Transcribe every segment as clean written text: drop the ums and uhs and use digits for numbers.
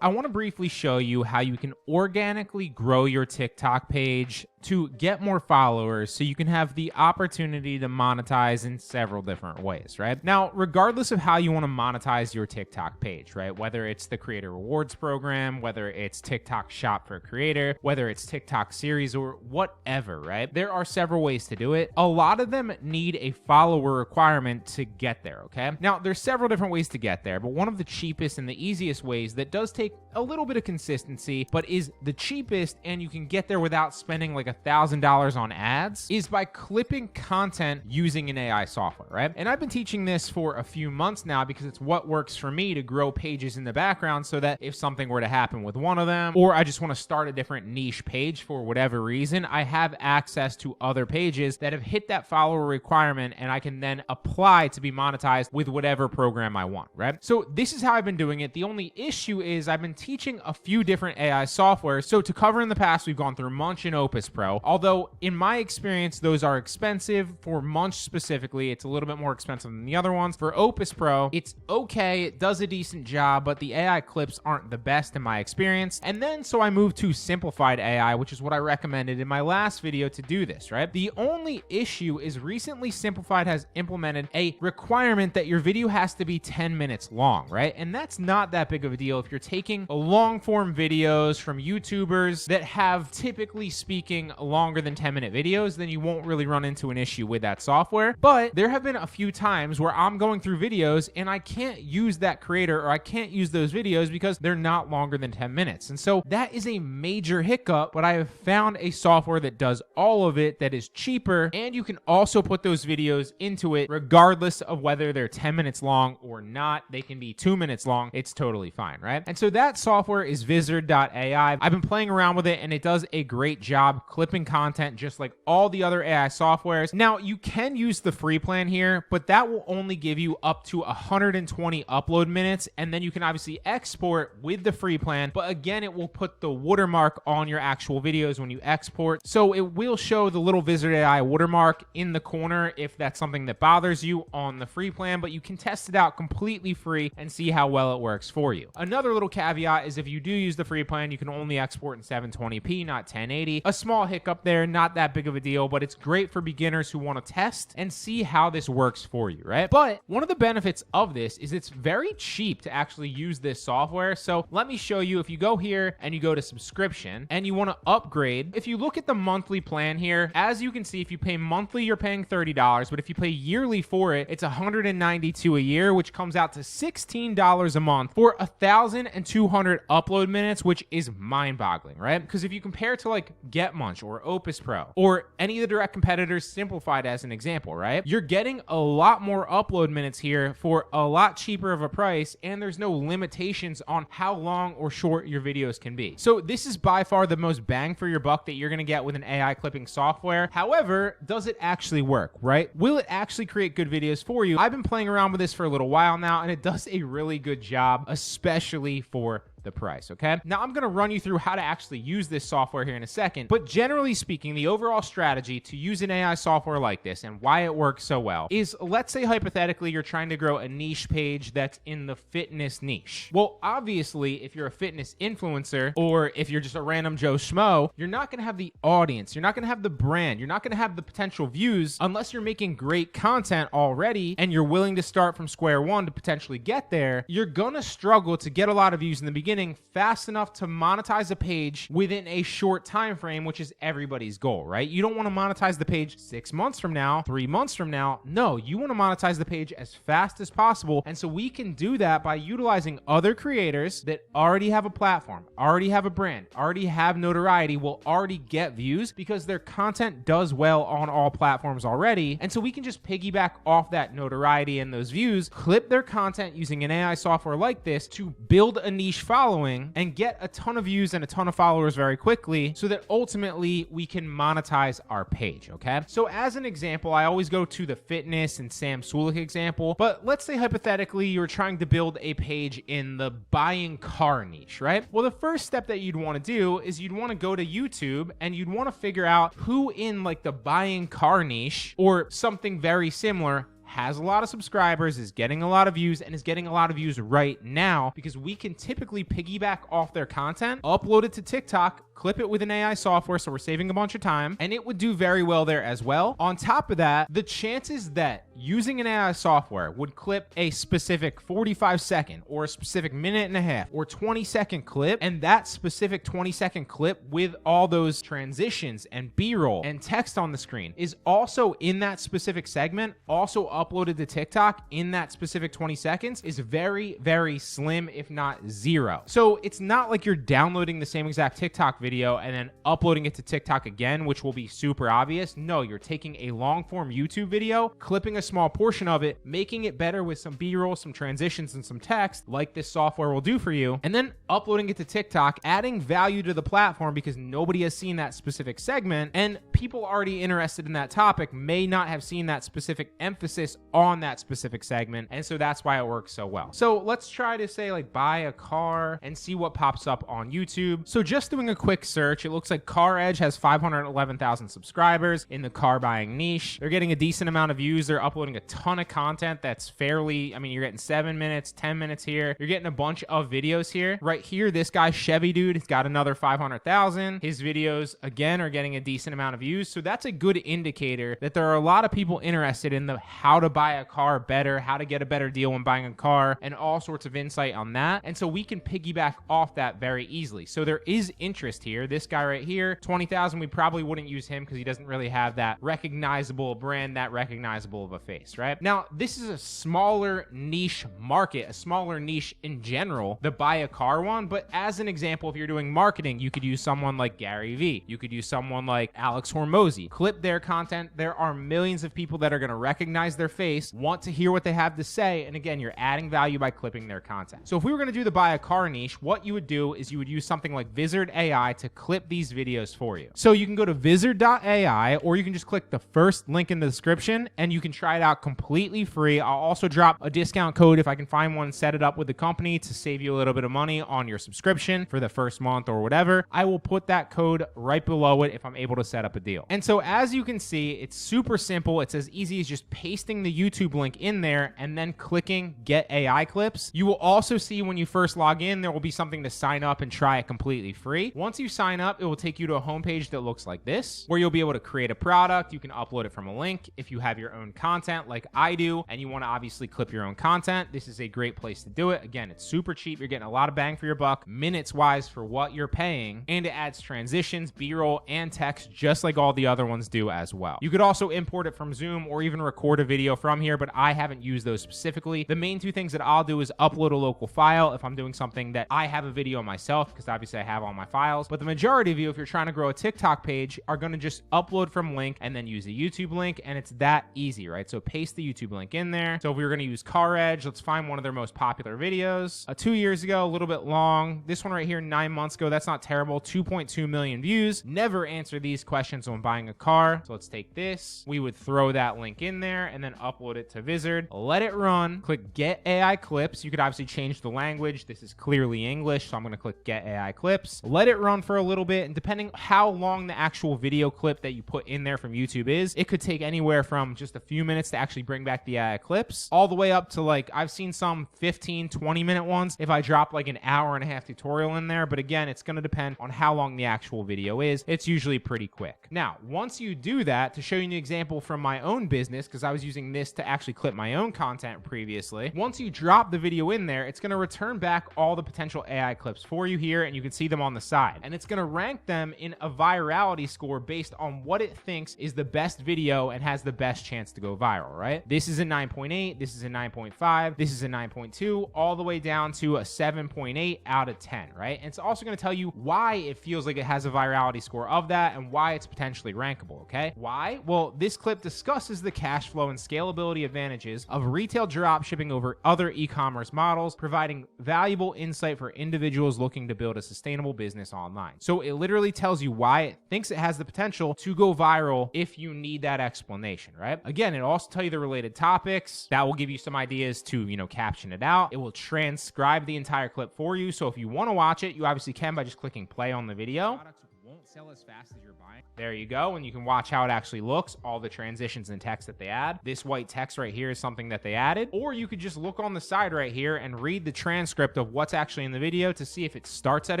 I want to briefly show you how you can organically grow your TikTok page to get more followers so you can have the opportunity to monetize in several different ways, right? Now, regardless of how you want to monetize your TikTok page, right? Whether it's the creator rewards program, whether it's TikTok shop for a creator, whether it's TikTok series or whatever, right? There are several ways to do it. A lot of them need a follower requirement to get there, okay? Now, there's several different ways to get there, but one of the cheapest and the easiest ways that does take a little bit of consistency, but is the cheapest and you can get there without spending like $1,000 on ads is by clipping content using an AI software, right? And I've been teaching this for a few months now because it's what works for me to grow pages in the background so that if something were to happen with one of them, or I just want to start a different niche page for whatever reason, I have access to other pages that have hit that follower requirement and I can then apply to be monetized with whatever program I want, right? So this is how I've been doing it. The only issue is I've been teaching a few different AI software. So to cover in the past, we've gone through Munch and Opus Pro. Although in my experience, those are expensive. For Munch specifically, it's a little bit more expensive than the other ones. For Opus Pro, it's okay. It does a decent job, but the AI clips aren't the best in my experience. And then so I moved to Simplified AI, which is what I recommended in my last video to do this, right? The only issue is recently Simplified has implemented a requirement that your video has to be 10 minutes long, right? And that's not that big of a deal if you're taking long form videos from YouTubers that have, typically speaking, longer than 10-minute videos, then you won't really run into an issue with that software. But there have been a few times where I'm going through videos and I can't use that creator or I can't use those videos because they're not longer than 10 minutes. And so that is a major hiccup, but I have found a software that does all of it that is cheaper, and you can also put those videos into it regardless of whether they're 10 minutes long or not. They can be 2 minutes long. It's totally fine, right? And so that software is Vizard.ai. I've been playing around with it and it does a great job clipping content just like all the other AI softwares. Now, you can use the free plan here, but that will only give you up to 120 upload minutes, and then you can obviously export with the free plan, but again, it will put the watermark on your actual videos when you export. So it will show the little Vizard.ai watermark in the corner if that's something that bothers you on the free plan, but you can test it out completely free and see how well it works for you. Another little caveat is if you do use the free plan, you can only export in 720p, not 1080. A small hiccup there, not that big of a deal, but it's great for beginners who want to test and see how this works for you, right? But one of the benefits of this is it's very cheap to actually use this software. So let me show you. If you go here and you go to subscription and you want to upgrade, if you look at the monthly plan here, as you can see, if you pay monthly, you're paying $30, but if you pay yearly for it, it's $192 a year, which comes out to $16 a month for 1,200 upload minutes, which is mind-boggling, right? Because if you compare to like Get Munch or Opus Pro or any of the direct competitors, Simplified as an example, right? You're getting a lot more upload minutes here for a lot cheaper of a price, and there's no limitations on how long or short your videos can be. So this is by far the most bang for your buck that you're going to get with an AI clipping software. However, does it actually work, right? Will it actually create good videos for you? I've been playing around with this for a little while now, and it does a really good job, especially for the price, okay? Now, I'm going to run you through how to actually use this software here in a second, but generally speaking, the overall strategy to use an AI software like this and why it works so well is, let's say hypothetically you're trying to grow a niche page that's in the fitness niche. Well, obviously, if you're a fitness influencer or if you're just a random Joe Schmo, you're not going to have the audience, you're not going to have the brand, you're not going to have the potential views unless you're making great content already and you're willing to start from square one to potentially get there. You're going to struggle to get a lot of views in the beginning fast enough to monetize a page within a short time frame, which is everybody's goal, right? You don't want to monetize the page 6 months from now, 3 months from now. No, you want to monetize the page as fast as possible. And so we can do that by utilizing other creators that already have a platform, already have a brand, already have notoriety, will already get views because their content does well on all platforms already. And so we can just piggyback off that notoriety and those views, clip their content using an AI software like this to build a niche following and get a ton of views and a ton of followers very quickly so that ultimately we can monetize our page, okay? So as an example, I always go to the fitness and Sam Sulik example, but let's say hypothetically you're trying to build a page in the buying car niche, right? Well, the first step that you'd want to do is you'd want to go to YouTube and you'd want to figure out who in like the buying car niche or something very similar has a lot of subscribers, is getting a lot of views, and is getting a lot of views right now, because we can typically piggyback off their content, upload it to TikTok, clip it with an AI software, so we're saving a bunch of time, and it would do very well there as well. On top of that, the chances that using an AI software would clip a specific 45-second or a specific minute and a half or 20-second clip, and that specific 20-second clip with all those transitions and B-roll and text on the screen is also in that specific segment, also uploaded to TikTok in that specific 20 seconds, is very, very slim, if not zero. So it's not like you're downloading the same exact TikTok video and then uploading it to TikTok again, which will be super obvious. No, you're taking a long form YouTube video, clipping a small portion of it, making it better with some B-roll, some transitions, and some text, like this software will do for you, and then uploading it to TikTok, adding value to the platform because nobody has seen that specific segment, and people already interested in that topic may not have seen that specific emphasis on that specific segment, and so that's why it works so well. So let's try to say like buy a car and see what pops up on YouTube. So just doing a quick search, it looks like Car Edge has 511,000 subscribers in the car buying niche. They're getting a decent amount of views. They're uploading a ton of content that's fairly, I mean, you're getting 7 minutes, 10 minutes here. You're getting a bunch of videos here. Right here, this guy, Chevy Dude, has got another 500,000. His videos, again, are getting a decent amount of views. So that's a good indicator that there are a lot of people interested in the how to buy a car better, how to get a better deal when buying a car, and all sorts of insight on that. And so we can piggyback off that very easily. So there is interest here. This guy right here, 20,000, we probably wouldn't use him because he doesn't really have that recognizable brand, that recognizable of a face, right? Now, this is a smaller niche market, a smaller niche in general, the buy a car one. But as an example, if you're doing marketing, you could use someone like Gary Vee. You could use someone like Alex Hormozy. Clip their content. There are millions of people that are going to recognize their face, want to hear what they have to say. And again, you're adding value by clipping their content. So if we were going to do the buy a car niche, what you would do is you would use something like Vizard.ai to clip these videos for you. So you can go to Vizard.ai, or you can just click the first link in the description and you can try it out completely free. I'll also drop a discount code if I can find one, set it up with the company to save you a little bit of money on your subscription for the first month or whatever. I will put that code right below it if I'm able to set up a deal. And so as you can see, it's super simple. It's as easy as just pasting the YouTube link in there and then clicking get AI clips. You will also see when you first log in, there will be something to sign up and try it completely free. Once you sign up, it will take you to a homepage that looks like this, where you'll be able to create a product. You can upload it from a link. If you have your own content like I do, and you want to obviously clip your own content, this is a great place to do it. Again, it's super cheap. You're getting a lot of bang for your buck, minutes wise for what you're paying, and it adds transitions, B-roll, and text just like all the other ones do as well. You could also import it from Zoom or even record a video from here, but I haven't used those specifically. The main two things that I'll do is upload a local file if I'm doing something that I have a video myself, because obviously I have all my files. But the majority of you, if you're trying to grow a TikTok page, are going to just upload from link and then use a YouTube link, and it's that easy, right? So paste the YouTube link in there. So if we were going to use Car Edge, let's find one of their most popular videos. 2 years ago, a little bit long. This one right here, 9 months ago, that's not terrible. 2.2 million views. Never answer these questions when buying a car. So let's take this. We would throw that link in there and then upload it to Vizard. Let it run. Click Get AI Clips. You could obviously change the language. This is clearly English, so I'm going to click Get AI Clips. Let it run for a little bit, and depending how long the actual video clip that you put in there from YouTube is, it could take anywhere from just a few minutes to actually bring back the AI clips, all the way up to like, I've seen some 15, 20-minute ones if I drop like an hour and a half tutorial in there. But again, it's going to depend on how long the actual video is. It's usually pretty quick. Now, once you do that, to show you an example from my own business, because I was using this to actually clip my own content previously, once you drop the video in there, it's going to return back all the potential AI clips for you here, and you can see them on the side. And it's going to rank them in a virality score based on what it thinks is the best video and has the best chance to go viral, right? This is a 9.8, this is a 9.5, this is a 9.2, all the way down to a 7.8 out of 10, right? And it's also going to tell you why it feels like it has a virality score of that and why it's potentially rankable, okay? Why? Well, this clip discusses the cash flow and scalability advantages of retail drop shipping over other e-commerce models, providing valuable insight for individuals looking to build a sustainable business online. So it literally tells you why it thinks it has the potential to go viral if you need that explanation, right? Again, it'll also tell you the related topics. That will give you some ideas to, caption it out. It will transcribe the entire clip for you. So if you want to watch it, you obviously can by just clicking play on the video. won't sell as fast as you're buying. There you go. And you can watch how it actually looks, all the transitions and text that they add. This white text right here is something that they added. Or you could just look on the side right here and read the transcript of what's actually in the video to see if it starts at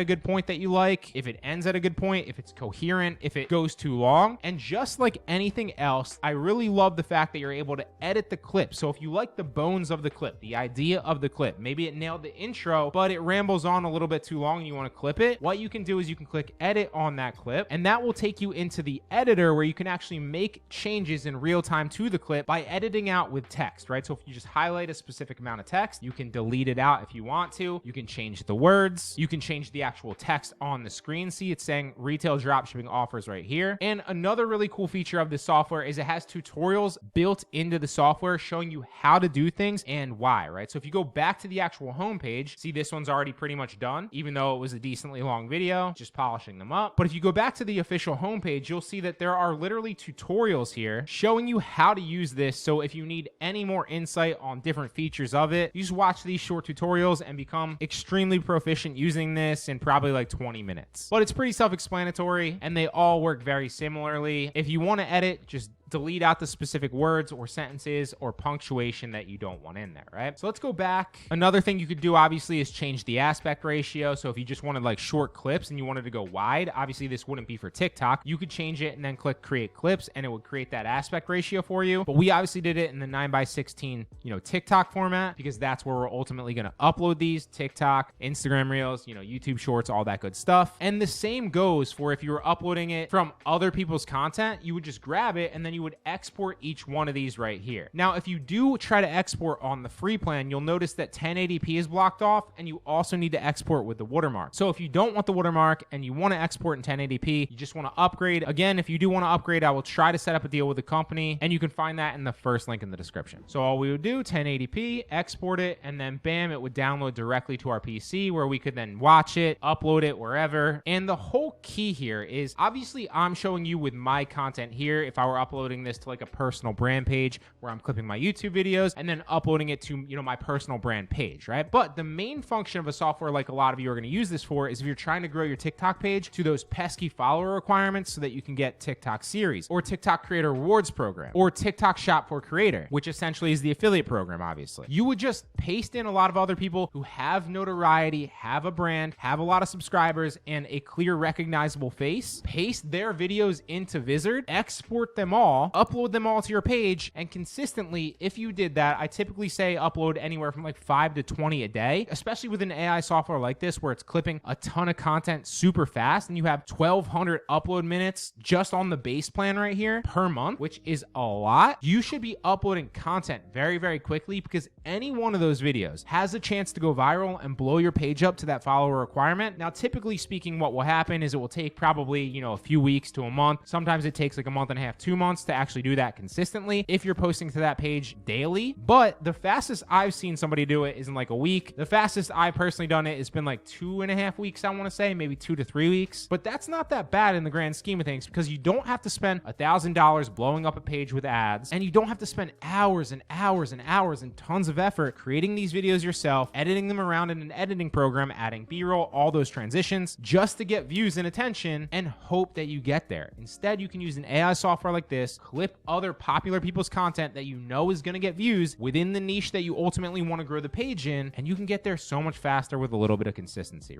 a good point that you like, if it ends at a good point, if it's coherent, if it goes too long. And just like anything else, I really love the fact that you're able to edit the clip. So if you like the bones of the clip, the idea of the clip, maybe it nailed the intro, but it rambles on a little bit too long and you want to clip it, what you can do is you can click edit on that clip, and that will take you into the editor where you can actually make changes in real time to the clip by editing out with text, right? So if you just highlight a specific amount of text, you can delete it out if you want to. You can change the words. You can change the actual text on the screen. See, it's saying retail dropshipping offers right here. And another really cool feature of this software is it has tutorials built into the software showing you how to do things and why, right? So if you go back to the actual homepage, see, this one's already pretty much done, even though it was a decently long video, just polishing them up. But if you go back to the official homepage, you'll see that there are literally tutorials here showing you how to use this. So if you need any more insight on different features of it, you just watch these short tutorials and become extremely proficient using this in probably like 20 minutes. But it's pretty self-explanatory and they all work very similarly. If you want to edit, just delete out the specific words or sentences or punctuation that you don't want in there, right? So let's go back. Another thing you could do obviously is change the aspect ratio. So if you just wanted like short clips and you wanted to go wide, obviously this wouldn't be for TikTok. You could change it and then click create clips and it would create that aspect ratio for you. But we obviously did it in the 9:16, TikTok format because that's where we're ultimately going to upload these: TikTok, Instagram Reels, YouTube Shorts, all that good stuff. And the same goes for if you were uploading it from other people's content, you would just grab it and then you would export each one of these right here. Now, if you do try to export on the free plan, you'll notice that 1080p is blocked off and you also need to export with the watermark. So if you don't want the watermark and you want to export in 1080p, you just want to upgrade. Again, if you do want to upgrade, I will try to set up a deal with the company and you can find that in the first link in the description. So all we would do, 1080p, export it, and then bam, it would download directly to our PC where we could then watch it, upload it wherever. And the whole key here is obviously I'm showing you with my content here. If I were uploading this to like a personal brand page where I'm clipping my YouTube videos and then uploading it to, my personal brand page, right? But the main function of a software like a lot of you are going to use this for is if you're trying to grow your TikTok page to those pesky follower requirements so that you can get TikTok series or TikTok creator rewards program or TikTok shop for creator, which essentially is the affiliate program, obviously. You would just paste in a lot of other people who have notoriety, have a brand, have a lot of subscribers and a clear recognizable face, paste their videos into Vizard, export them all, upload them all to your page, and consistently, if you did that, I typically say upload anywhere from like 5 to 20 a day, especially with an AI software like this where it's clipping a ton of content super fast and you have 1,200 upload minutes just on the base plan right here per month, which is a lot. You should be uploading content very, very quickly because any one of those videos has a chance to go viral and blow your page up to that follower requirement. Now, typically speaking, what will happen is it will take probably, a few weeks to a month. Sometimes it takes like a month and a half, 2 months to actually do that consistently if you're posting to that page daily. But the fastest I've seen somebody do it is in like a week. The fastest I've personally done it has been like 2.5 weeks, I want to say, maybe 2 to 3 weeks. But that's not that bad in the grand scheme of things because you don't have to spend $1,000 blowing up a page with ads, and you don't have to spend hours and hours and hours and tons of effort creating these videos yourself, editing them around in an editing program, adding B-roll, all those transitions just to get views and attention and hope that you get there. Instead, you can use an AI software like this, clip other popular people's content that you know is going to get views within the niche that you ultimately want to grow the page in, and you can get there so much faster with a little bit of consistency.